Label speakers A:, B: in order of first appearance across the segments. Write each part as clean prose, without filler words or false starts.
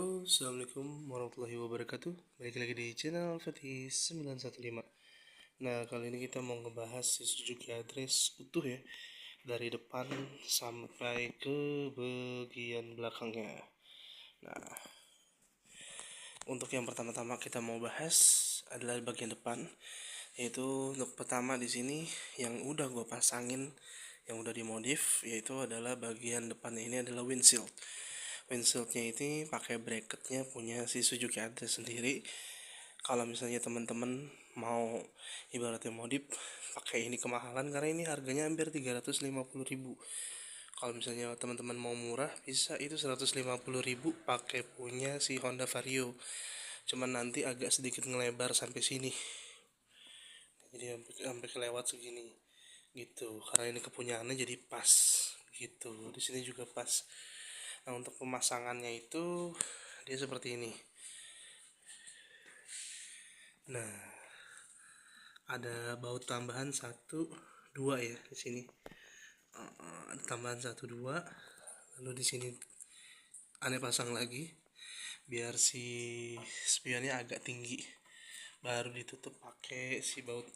A: Assalamualaikum warahmatullahi wabarakatuh. Balik lagi di channel Fatih 915. Nah, kali ini kita mau ngebahas si Suzuki Address utuh ya, dari depan sampai ke bagian belakangnya. Nah, untuk yang pertama-tama kita mau bahas adalah bagian depan, yaitu untuk pertama di sini yang udah gue pasangin, yang udah dimodif, yaitu adalah bagian depannya ini adalah windshield. Windshieldnya ini pakai bracketnya punya si Suzuki Address sendiri. Kalau misalnya teman-teman mau ibaratnya modif, pakai ini kemahalan karena ini harganya hampir 350.000. Kalau misalnya teman-teman mau murah, bisa itu 150.000 pakai punya si Honda Vario. Cuman nanti agak sedikit ngelebar sampai sini, jadi sampai kelewat segini gitu, karena ini kepunyaannya jadi pas gitu. Di sini juga pas. Nah, untuk pemasangannya itu dia seperti ini. Nah, ada baut tambahan 1, 2 ya di sini. Ada tambahan 1, 2. Lalu di sini aneh pasang lagi biar si spionnya agak tinggi. Baru ditutup pakai si baut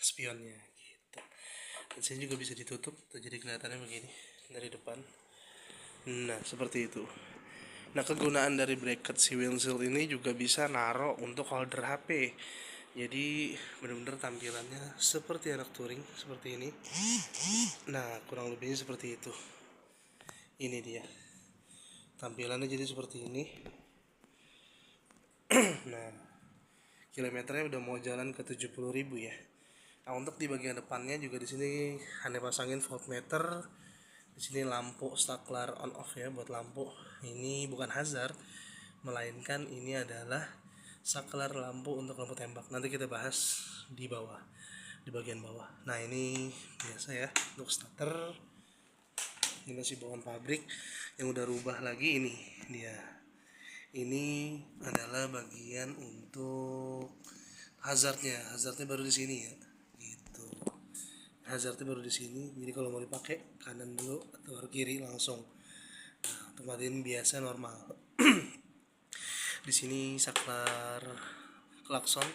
A: spionnya gitu. Dan sini juga bisa ditutup, tuh jadi kelihatannya begini dari depan. Nah, seperti itu. Nah, kegunaan dari bracket si windshield ini juga bisa naro untuk holder HP. Jadi benar-benar tampilannya seperti anak touring seperti ini. Nah, kurang lebihnya seperti itu. Ini dia tampilannya, jadi seperti ini. Nah, kilometernya udah mau jalan ke 70.000 ya. Nah, untuk di bagian depannya juga di sini Anda pasangin voltmeter. Di sini lampu staklar on off ya, buat lampu. Ini bukan hazard, melainkan ini adalah saklar lampu untuk lampu tembak. Nanti kita bahas di bawah, di bagian bawah. Nah, ini biasa ya untuk starter. Ini masih bawaan pabrik, yang udah rubah lagi ini dia. Ini adalah bagian untuk hazardnya baru di sini ya gitu. Hazardnya baru di sini, jadi kalau mau dipakai kanan dulu atau kiri langsung. Nah, otomatis biasa normal. Di sini saklar klakson.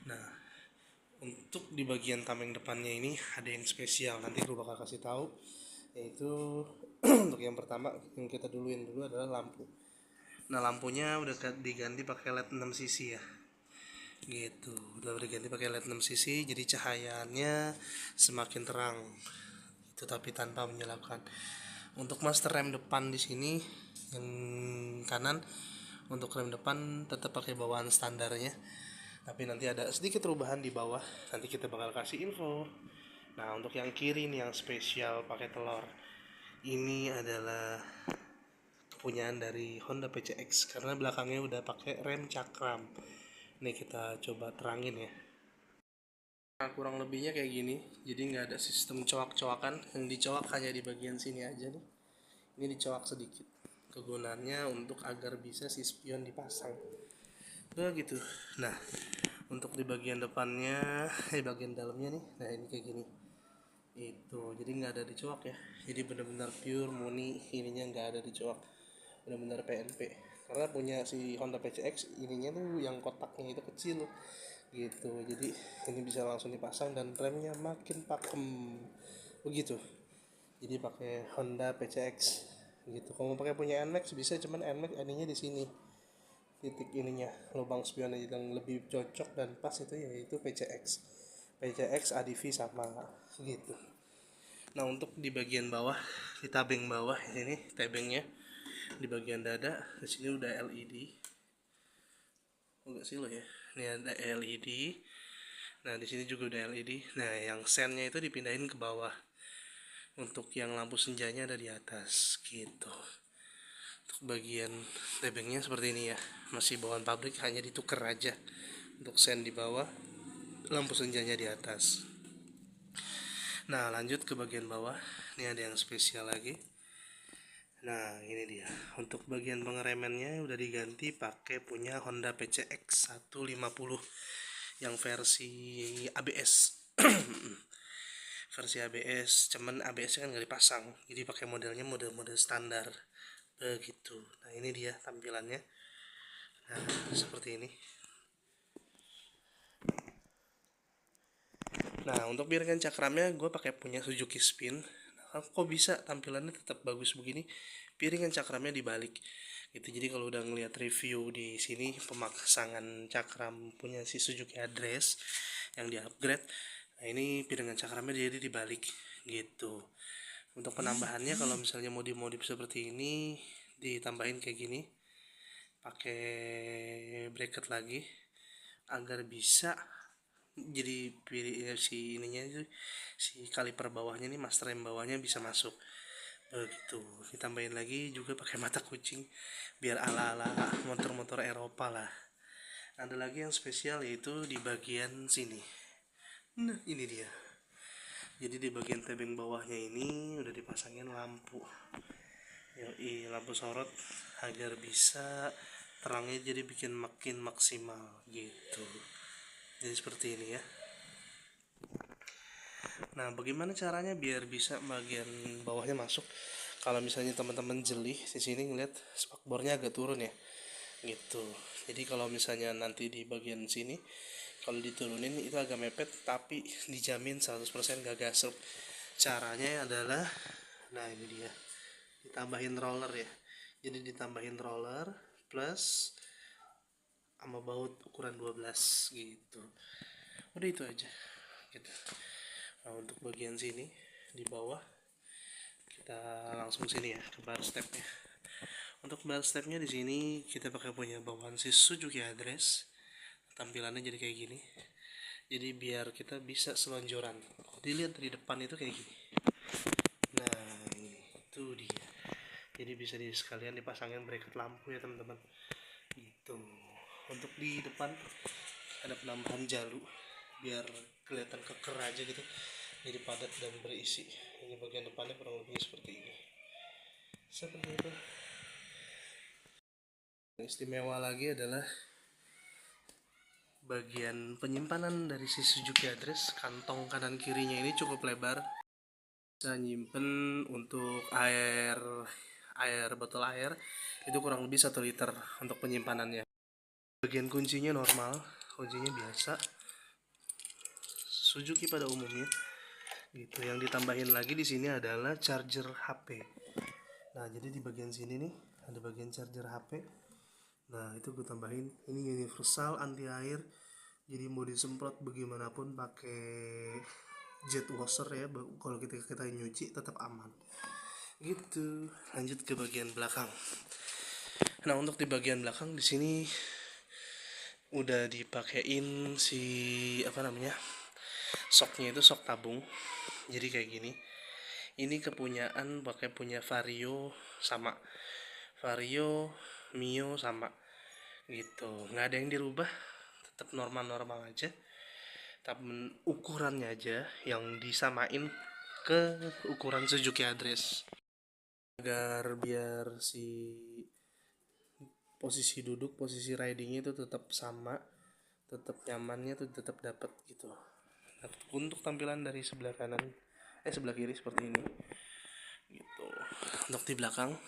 A: Nah, untuk di bagian tameng depannya ini ada yang spesial, nanti gue bakal kasih tahu, yaitu untuk yang pertama yang kita duluin dulu adalah lampu. Nah, lampunya udah diganti pakai LED 6 cc ya gitu, udah diganti pakai LED 6 cc, jadi cahayanya semakin terang itu, tapi tanpa menyalakan. Untuk master rem depan di sini yang kanan, untuk rem depan tetap pakai bawaan standarnya, tapi nanti ada sedikit perubahan di bawah, nanti kita bakal kasih info. Nah, untuk yang kiri nih yang spesial pakai telur, ini adalah kepunyaan dari Honda PCX karena belakangnya udah pakai rem cakram. Nih kita coba terangin ya. Nah, kurang lebihnya kayak gini, jadi nggak ada sistem coak-coakan, yang dicoak hanya di bagian sini aja nih. Ini dicoak sedikit, kegunaannya untuk agar bisa si spion dipasang begitu. Nah, untuk di bagian depannya, bagian dalamnya nih, nah ini kayak gini itu, jadi nggak ada dicoak ya, jadi benar-benar pure murni, ininya nggak ada dicoak, benar-benar PNP. Karena punya si Honda PCX ininya tuh yang kotaknya itu kecil gitu, jadi ini bisa langsung dipasang dan remnya makin pakem begitu. Jadi pakai Honda PCX gitu. Kalau mau pakai punya NMAX bisa, cuman NMAX ininya di sini, titik ininya lubang spion yang lebih cocok dan pas itu yaitu PCX ADV sama gitu. Nah, untuk di bagian bawah, di tabeng bawah ini tabengnya di bagian dada, di sini udah LED. Enggak sih lo ya, ini ada LED. Nah, di sini juga udah LED. Nah, yang sennya itu dipindahin ke bawah. Untuk yang lampu senjanya ada di atas gitu. Untuk bagian tabengnya seperti ini ya, masih bawaan pabrik, hanya ditukar aja. Untuk sen di bawah, lampu senjanya di atas. Nah, lanjut ke bagian bawah, ini ada yang spesial lagi. Nah, ini dia. Untuk bagian pengeremannya udah diganti pakai punya Honda PCX 150 yang versi ABS. Versi ABS, cuman ABS kan nggak dipasang, jadi pakai modelnya model-model standar begitu. Nah ini dia tampilannya. Nah seperti ini. Nah untuk piringan cakramnya gue pakai punya Suzuki Spin. Nah, kok bisa tampilannya tetap bagus begini? Piringan cakramnya dibalik gitu. Jadi kalau udah ngeliat review di sini pemasangan cakram punya si Suzuki Address yang di upgrade, nah ini piringan cakramnya jadi dibalik gitu. Untuk penambahannya kalau misalnya mau dimodif seperti ini, ditambahin kayak gini, pakai bracket lagi agar bisa jadi si ininya itu, si kaliper bawahnya nih, master rem bawahnya bisa masuk begitu. Ditambahin lagi juga pakai mata kucing biar ala-ala motor-motor Eropa lah. Ada lagi yang spesial yaitu di bagian sini. Nah ini dia. Jadi di bagian tebing bawahnya ini udah dipasangin lampu. Yoi, lampu sorot agar bisa terangnya jadi bikin makin maksimal gitu. Jadi seperti ini ya. Nah, bagaimana caranya biar bisa bagian bawahnya masuk? Kalau misalnya teman-teman jeli di sini ngeliat spakbornya agak turun ya, gitu. Jadi kalau misalnya nanti di bagian sini, kalau diturunin itu agak mepet, tapi dijamin 100% gak gasuk. Caranya adalah, nah ini dia, ditambahin roller ya. Jadi ditambahin roller plus sama baut ukuran 12 gitu. Udah itu aja gitu. Nah untuk bagian sini di bawah kita langsung sini ya ke bar stepnya. Untuk bar stepnya di sini kita pakai punya bawaan si Suzuki Address. Tampilannya jadi kayak gini. Jadi biar kita bisa selonjoran. Dilihat dari depan itu kayak gini. Nah ini itu dia. Jadi bisa di sekalian dipasangin bracket lampu ya teman-teman. Gitu. Untuk di depan ada penambahan jalu biar kelihatan keker aja gitu, jadi padat dan berisi. Ini bagian depannya kurang lebih seperti ini, seperti itu. Yang istimewa lagi adalah bagian penyimpanan dari si Suzuki Address. Kantong kanan kirinya ini cukup lebar, bisa nyimpen untuk air botol air itu kurang lebih 1 liter untuk penyimpanannya. Bagian kuncinya normal, kuncinya biasa Suzuki pada umumnya gitu. Yang ditambahin lagi di sini adalah charger HP. Nah jadi di bagian sini nih ada bagian charger HP. Nah itu gue tambahin, ini universal anti air, jadi mau disemprot bagaimanapun pakai jet washer ya, kalau kita nyuci tetap aman gitu. Lanjut ke bagian belakang. Nah untuk di bagian belakang di sini udah dipakein si apa namanya, soknya itu sok tabung. Jadi kayak gini. Ini kepunyaan pakai punya Vario sama Vario Mio sama gitu. Nggak ada yang dirubah, tetap normal-normal aja. Tapi ukurannya aja yang disamain ke ukuran Suzuki Address. Agar biar si posisi duduk, posisi ridingnya itu tetap sama, tetap nyamannya tuh tetap dapat gitu. Nah, untuk tampilan dari sebelah kanan sebelah kiri seperti ini gitu. Untuk di belakang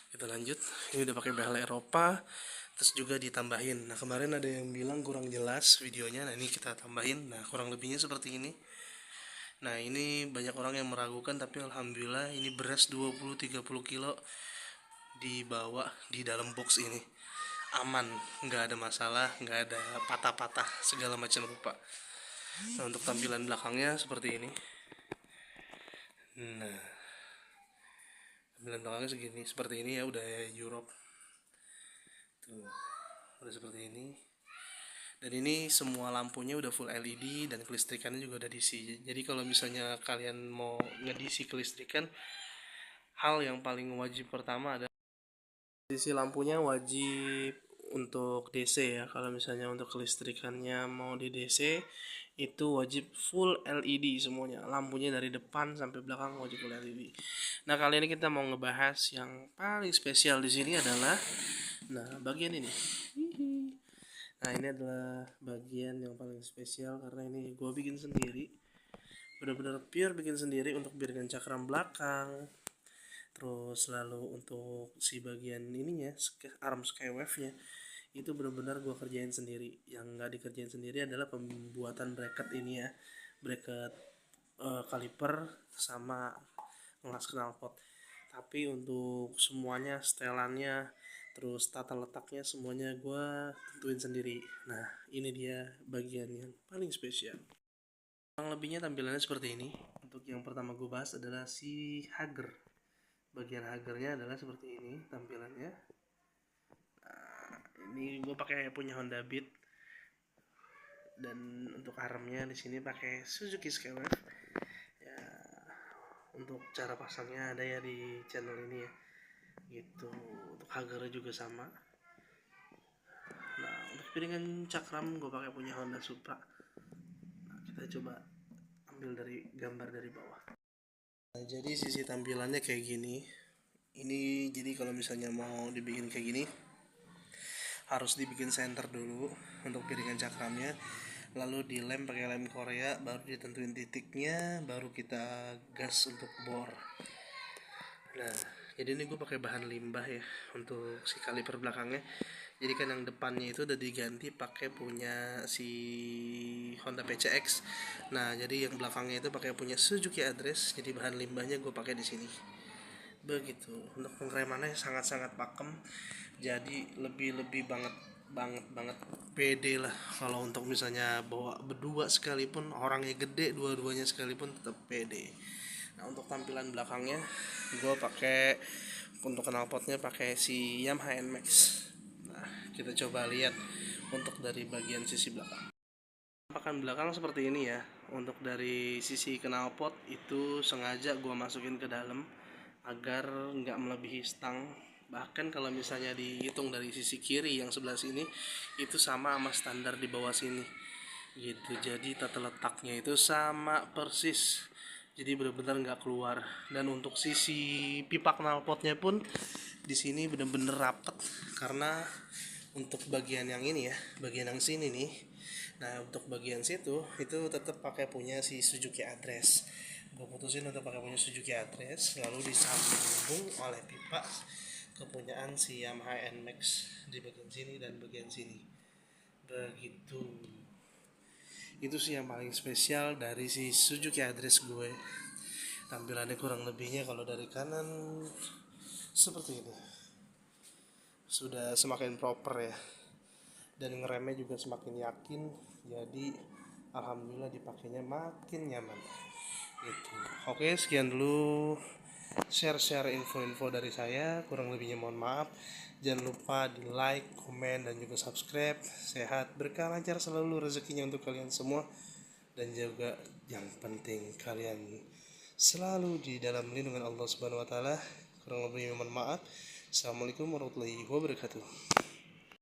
A: kita lanjut, ini udah pakai behel Eropa, terus juga ditambahin. Nah kemarin ada yang bilang kurang jelas videonya, nah ini kita tambahin. Nah kurang lebihnya seperti ini. Nah ini banyak orang yang meragukan, tapi alhamdulillah ini beras 20-30 kilo dibawa di dalam box ini aman, nggak ada masalah, nggak ada patah-patah segala macam rupa. Nah untuk tampilan belakangnya seperti ini. Nah tampilan belakangnya segini, seperti ini ya, udah Europe tuh, udah seperti ini. Dan ini semua lampunya udah full LED dan kelistrikannya juga udah DC. Jadi kalau misalnya kalian mau ngedisi kelistrikan, hal yang paling wajib pertama adalah DC lampunya wajib untuk DC ya. Kalau misalnya untuk kelistrikannya mau di DC itu wajib full LED semuanya. Lampunya dari depan sampai belakang wajib full LED. Nah, kali ini kita mau ngebahas yang paling spesial di sini adalah bagian ini. Nah, ini adalah bagian yang paling spesial karena ini gue bikin sendiri. Benar-benar pure bikin sendiri untuk piringan cakram belakang, Terus lalu untuk si bagian ininya, arm skywave nya itu benar-benar gue kerjain sendiri. Yang nggak dikerjain sendiri adalah pembuatan bracket ini ya, bracket kaliper sama ngelas knalpot. Tapi untuk semuanya, setelannya, terus tata letaknya semuanya gue tentuin sendiri. Nah ini dia bagian yang paling spesial. Kurang lebihnya tampilannya seperti ini. Untuk yang pertama gue bahas adalah si hager. Bagian hagernya adalah seperti ini tampilannya. Nah, ini gue pakai punya Honda Beat, dan untuk armnya di sini pakai Suzuki Skywave. Ya, untuk cara pasangnya ada ya di channel ini ya. Gitu. Untuk hagernya juga sama. Nah, untuk piringan cakram gue pakai punya Honda Supra. Nah, kita coba ambil dari gambar dari bawah. Nah, jadi sisi tampilannya kayak gini. Ini jadi kalau misalnya mau dibikin kayak gini harus dibikin center dulu untuk piringan cakramnya, lalu dilem pakai lem Korea, baru ditentuin titiknya, baru kita gas untuk bor. Nah jadi ini gue pakai bahan limbah ya untuk si kaliper belakangnya. Jadi kan yang depannya itu udah diganti pakai punya si Honda PCX. Nah jadi yang belakangnya itu pakai punya Suzuki Address. Jadi bahan limbahnya gue pakai di sini. Begitu. Untuk pengeremannya sangat-sangat pakem. Jadi lebih banget banget pede lah kalau untuk misalnya bawa berdua sekalipun, orangnya gede dua-duanya sekalipun tetap pede. Nah untuk tampilan belakangnya gue pakai untuk knalpotnya pakai si Yamaha NMAX. Nah kita coba lihat untuk dari bagian sisi belakang. Penampakan belakang seperti ini ya. Untuk dari sisi knalpot itu sengaja gue masukin ke dalam agar nggak melebihi stang. Bahkan kalau misalnya dihitung dari sisi kiri yang sebelah sini itu sama standar di bawah sini gitu. Jadi tata letaknya itu sama persis, jadi benar-benar nggak keluar. Dan untuk sisi pipa knalpotnya pun di sini benar-benar rapet, karena untuk bagian yang ini ya, bagian yang sini nih. Nah untuk bagian situ itu tetap pakai punya si Suzuki Address. Gue putusin untuk pakai punya Suzuki Address, lalu disambung oleh pipa kepunyaan si Yamaha NMAX di bagian sini dan bagian sini. Begitu. Itu sih yang paling spesial dari si Suzuki Address gue. Tampilannya kurang lebihnya kalau dari kanan seperti ini. Sudah semakin proper ya. Dan ngeremnya juga semakin yakin. Jadi alhamdulillah dipakainya makin nyaman. Gitu. Oke, sekian dulu share info-info dari saya. Kurang lebihnya mohon maaf. Jangan lupa di like, komen, dan juga subscribe. Sehat, berkah, lancar selalu rezekinya untuk kalian semua. Dan juga yang penting kalian selalu di dalam lindungan Allah Subhanahu wa taala. Kurang lebihnya mohon maaf. Assalamualaikum warahmatullahi wabarakatuh.